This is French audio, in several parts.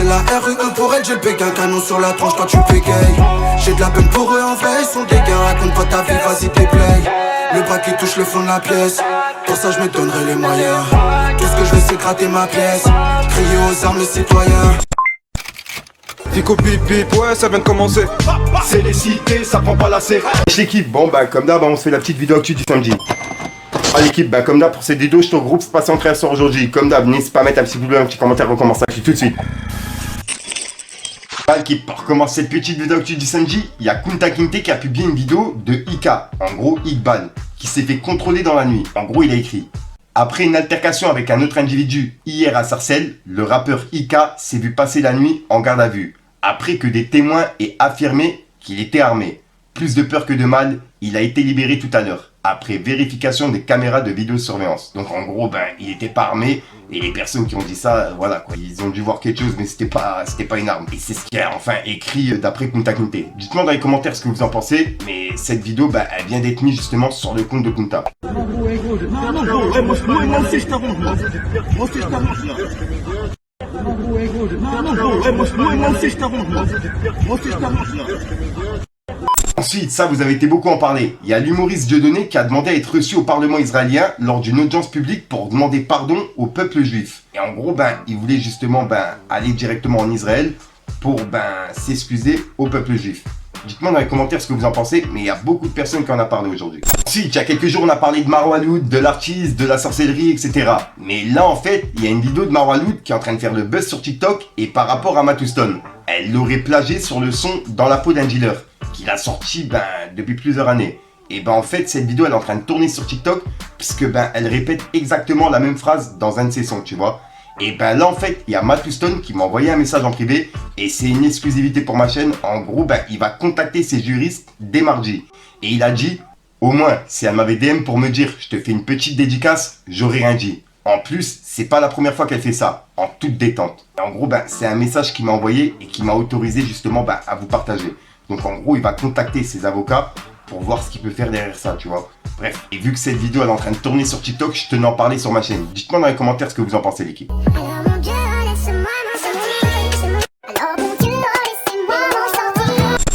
c'est la RUE pour elle, j'ai le béguin, canon sur la tronche quand tu pégayes. J'ai de la peine pour eux en vrai, ils sont dégains, raconte pas ta vie, vas-y déplaye. Le bras qui touche le fond de la pièce, pour ça je me donnerai les moyens. Tout ce que je veux c'est gratter ma pièce, crier aux armes les citoyens. Fico bip bip, ouais ça vient de commencer. C'est les cités, ça prend pas la serre. L'équipe, bon bah comme d'hab on se fait la petite vidéo actu du samedi. Ah l'équipe, bah comme d'hab pour cette vidéo je te regroupe ce passé en création aujourd'hui. Comme d'hab, n'hésite pas à mettre un petit pouce bleu, un petit commentaire, recommence ça tout de suite. Ah l'équipe, pour commencer cette petite vidéo actu du samedi, il y a Kunta Kinte qui a publié une vidéo de Ika, en gros Iqbal, qui s'est fait contrôler dans la nuit. En gros il a écrit: après une altercation avec un autre individu hier à Sarcelles, le rappeur Ika s'est vu passer la nuit en garde à vue, après que des témoins aient affirmé qu'il était armé. Plus de peur que de mal, il a été libéré tout à l'heure, après vérification des caméras de vidéosurveillance. Donc en gros, ben, il était pas armé, et les personnes qui ont dit ça, voilà quoi, ils ont dû voir quelque chose, mais c'était pas une arme. Et c'est ce qui a enfin écrit d'après Kunta Kinte. Dites-moi dans les commentaires ce que vous en pensez, mais cette vidéo, ben, elle vient d'être mise justement sur le compte de Kunta. Ensuite, ça vous avez été beaucoup en parler. Il y a l'humoriste Dieudonné qui a demandé à être reçu au Parlement israélien lors d'une audience publique pour demander pardon au peuple juif. Et en gros, ben, il voulait justement aller directement en Israël pour s'excuser au peuple juif. Dites-moi dans les commentaires ce que vous en pensez, mais il y a beaucoup de personnes qui en ont parlé aujourd'hui. Ensuite, il y a quelques jours, on a parlé de Marwa Loud, de l'artiste, de la sorcellerie, etc. Mais là, en fait, il y a une vidéo de Marwa Loud qui est en train de faire le buzz sur TikTok et par rapport à Matt Houston. Elle l'aurait plagié sur le son Dans la peau d'un dealer, qu'il a sorti depuis plusieurs années. Et en fait, cette vidéo, elle est en train de tourner sur TikTok, puisque elle répète exactement la même phrase dans un de ses sons, tu vois. Et là en fait, il y a Matt Houston qui m'a envoyé un message en privé et c'est une exclusivité pour ma chaîne. En gros, il va contacter ses juristes dès mardi. Et il a dit, au moins, si elle m'avait DM pour me dire, je te fais une petite dédicace, j'aurais rien dit. En plus, c'est pas la première fois qu'elle fait ça, en toute détente. Et en gros, c'est un message qu'il m'a envoyé et qui m'a autorisé justement à vous partager. Donc en gros, il va contacter ses avocats pour voir ce qu'il peut faire derrière ça, tu vois. Bref, et vu que cette vidéo elle est en train de tourner sur TikTok, je tenais à en parler sur ma chaîne. Dites-moi dans les commentaires ce que vous en pensez l'équipe.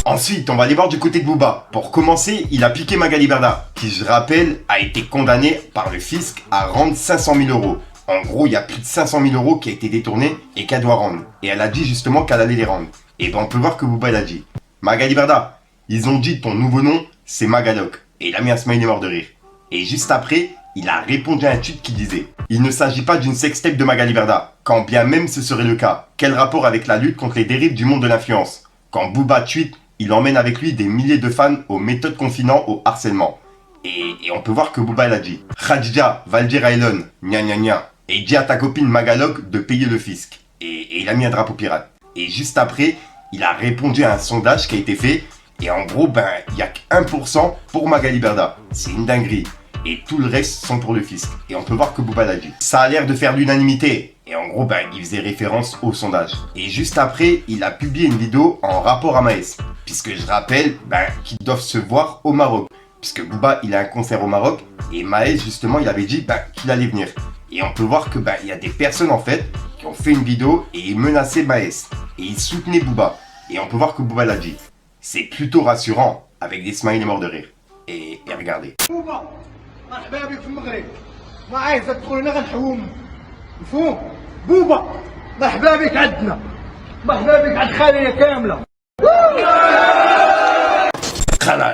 Ensuite, on va aller voir du côté de Booba. Pour commencer, il a piqué Magali Berda, qui je rappelle a été condamnée par le fisc à rendre 500 000 euros. En gros, il y a plus de 500 000 euros qui a été détourné et qu'elle doit rendre. Et elle a dit justement qu'elle allait les rendre. Et on peut voir que Booba il a dit: Magali Berda, ils ont dit ton nouveau nom, c'est Magaloc. Et il a mis un smiley mort de rire. Et juste après, il a répondu à un tweet qui disait: il ne s'agit pas d'une sextape de Magali Berda, quand bien même ce serait le cas. Quel rapport avec la lutte contre les dérives du monde de l'influence? Quand Booba tweet, il emmène avec lui des milliers de fans aux méthodes confinant au harcèlement. Et on peut voir que Booba il a dit: Khadija va le dire à Elon, gna gna gna, et dis à ta copine Magaloc de payer le fisc. Et il a mis un drapeau pirate. Et juste après, il a répondu à un sondage qui a été fait. Et en gros, il n'y a que 1% pour Magali Berda. C'est une dinguerie. Et tout le reste sont pour le fisc. Et on peut voir que Booba l'a dit. Ça a l'air de faire l'unanimité. Et en gros, il faisait référence au sondage. Et juste après, il a publié une vidéo en rapport à Maes. Puisque je rappelle qu'ils doivent se voir au Maroc. Puisque Booba, il a un concert au Maroc. Et Maes, justement, il avait dit qu'il allait venir. Et on peut voir que il y a des personnes, en fait, qui ont fait une vidéo et ils menaçaient Maes. Et ils soutenaient Booba. Et on peut voir que Booba l'a dit. C'est plutôt rassurant, avec des smileys morts de rire. Et regardez.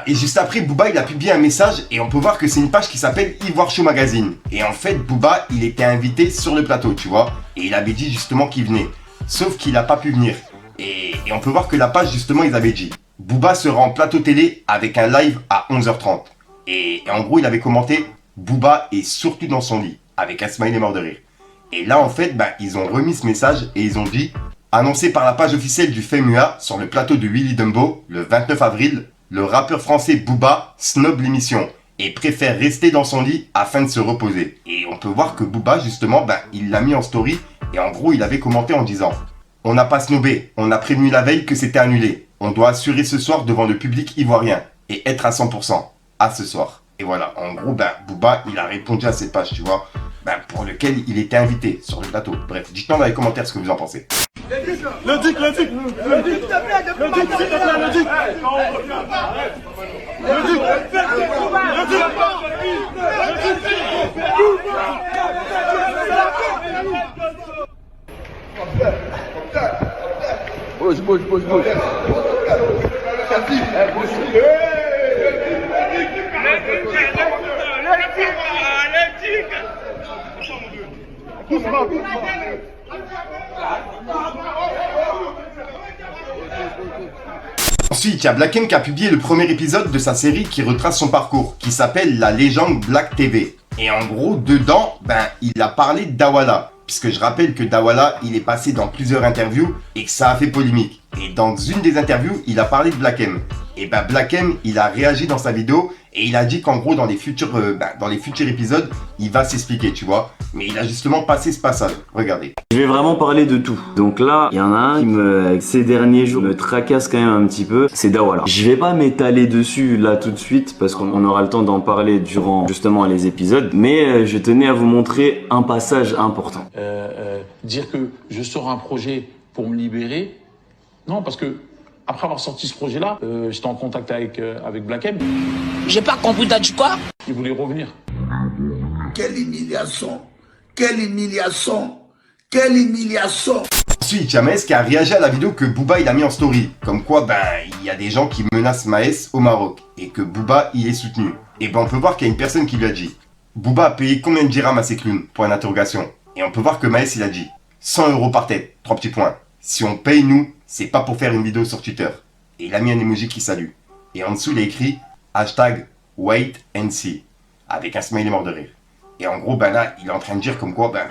Et juste après, Booba il a publié un message et on peut voir que c'est une page qui s'appelle Ivoire Show Magazine. Et en fait, Booba il était invité sur le plateau, tu vois. Et il avait dit justement qu'il venait. Sauf qu'il n'a pas pu venir. Et on peut voir que la page justement ils avaient dit: Booba sera en plateau télé avec un live à 11h30. Et en gros, il avait commenté: Booba est surtout dans son lit, avec un smiley mort de rire. Et là, en fait, ils ont remis ce message et ils ont dit: annoncé par la page officielle du FEMUA sur le plateau de Willy Dumbo, le 29 avril, le rappeur français Booba snob l'émission et préfère rester dans son lit afin de se reposer. Et on peut voir que Booba, justement, il l'a mis en story et en gros, il avait commenté en disant: on n'a pas snobé, on a prévenu la veille que c'était annulé. On doit assurer ce soir devant le public ivoirien et être à 100%. À ce soir. Et voilà, en gros, ben, Booba, il a répondu à cette page, tu vois, ben, pour lequel il était invité sur le plateau. Bref, dites-moi dans les commentaires ce que vous en pensez. Le duc, s'il te plaît, le duc. Bouge. Ensuite, il y a Black M qui a publié le premier épisode de sa série qui retrace son parcours, qui s'appelle La Légende Black TV. Et en gros, dedans, ben, il a parlé de Dawala. Puisque je rappelle que Dawala, il est passé dans plusieurs interviews et que ça a fait polémique. Et dans une des interviews, il a parlé de Black M. Et ben Black M, il a réagi dans sa vidéo et il a dit qu'en gros, dans les futurs épisodes, il va s'expliquer, tu vois. Mais il a justement passé ce passage. Regardez. Je vais vraiment parler de tout. Donc là, il y en a un qui ces derniers jours, me tracasse quand même un petit peu. C'est Dawala. Je vais pas m'étaler dessus là tout de suite parce qu'on aura le temps d'en parler durant justement les épisodes. Mais je tenais à vous montrer un passage important. Dire que je sors un projet pour me libérer, non, parce que après avoir sorti ce projet-là, j'étais en contact avec Black M. J'ai pas compris, t'as dit quoi? Il voulait revenir. Quelle humiliation! Quelle humiliation! Quelle humiliation! Ensuite, il y a Maes qui a réagi à la vidéo que Booba il a mis en story. Comme quoi, ben, il y a des gens qui menacent Maes au Maroc. Et que Booba, il est soutenu. Et ben, on peut voir qu'il y a une personne qui lui a dit Booba a payé combien de dirhams à ses clowns? Point d'interrogation. Et on peut voir que Maes, il a dit 100 € par tête. 3 petits points. Si on paye, nous, c'est pas pour faire une vidéo sur Twitter. Et il a mis un emoji qui salue. Et en dessous, il a écrit #wait and see. Avec un smiley mort de rire. Et en gros, ben là, il est en train de dire comme quoi, ben,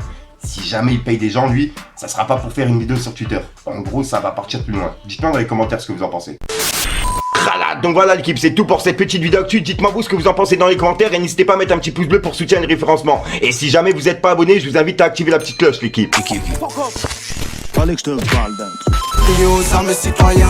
si jamais il paye des gens, lui, ça sera pas pour faire une vidéo sur Twitter. En gros, ça va partir plus loin. Dites-moi dans les commentaires ce que vous en pensez. Donc voilà l'équipe, c'est tout pour cette petite vidéo actu. Dites-moi vous ce que vous en pensez dans les commentaires et n'hésitez pas à mettre un petit pouce bleu pour soutenir le référencement. Et si jamais vous n'êtes pas abonné, je vous invite à activer la petite cloche l'équipe. Fallait que je te parle d'un truc. Crier aux armes citoyens.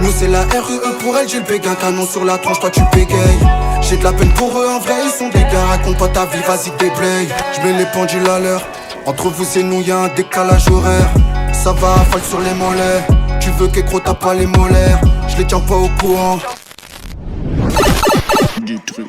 Nous c'est la REE pour elle, j'ai le béguin, canon sur la tronche, toi tu bégayes. J'ai de la peine pour eux en vrai, ils sont des gars, raconte pas ta vie, vas-y déblaye. Je mets les pendules à l'heure, entre vous et nous y'a un décalage horaire. Ça va, falle sur les mollets, tu veux qu'écro t'as pas les molaires. Je les tiens pas au courant. Du truc.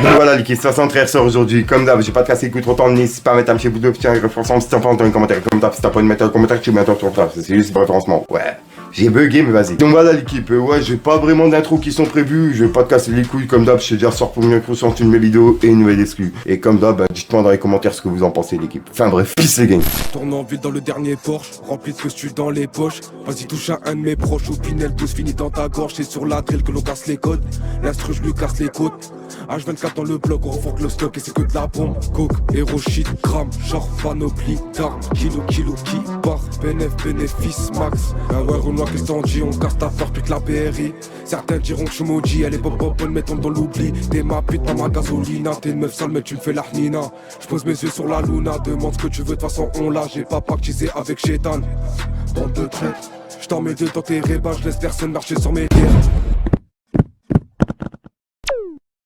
Donc voilà l'équipe, 63 sort aujourd'hui. Comme d'hab, j'ai pas te casser le cou trop temps, n'hésite pas à mettre un petit bout de petit référencement si t'en penses dans les commentaires. Comme d'hab, si t'as pas de mettre un commentaire, tu mets un sur ça. C'est juste pour référencement. Ouais. J'ai bugué, mais vas-y. Donc voilà l'équipe, ouais, j'ai pas vraiment d'intro qui sont prévus. Je vais pas te casser les couilles comme d'hab. Je te dis, sort pour une intro sur une de mes vidéos et une nouvelle exclue. Et comme d'hab, bah, dites-moi dans les commentaires ce que vous en pensez l'équipe. Enfin bref, peace les gang. Tourne en ville dans le dernier Porsche, rempli de costumes dans les poches. Vas-y touche à un de mes proches, au Pinel tous finit dans ta gorge. C'est sur la drill que l'on casse les codes. L'instru je lui casse les côtes. H24 dans le bloc, on refonque le stock et c'est que de la bombe. Coke, héros shit, gramme, genre panoplie d'armes. Kilo qui part, bénéfice max. Ah ouais, Renoir, qu'est-ce t'en dis? On casse ta peur, pique la BRI. Certains diront que je suis maudit, elle est pop, mais tombe dans l'oubli. T'es ma pute, pas ma gasolina. T'es une meuf sale, mais tu me fais la hnina. J'pose mes yeux sur la luna, demande ce que tu veux, de toute façon on l'a. J'ai pas pactisé avec Chétan. Bande de traite, j't'en mets deux dans tes rébats, j'laisse personne marcher sur mes terres.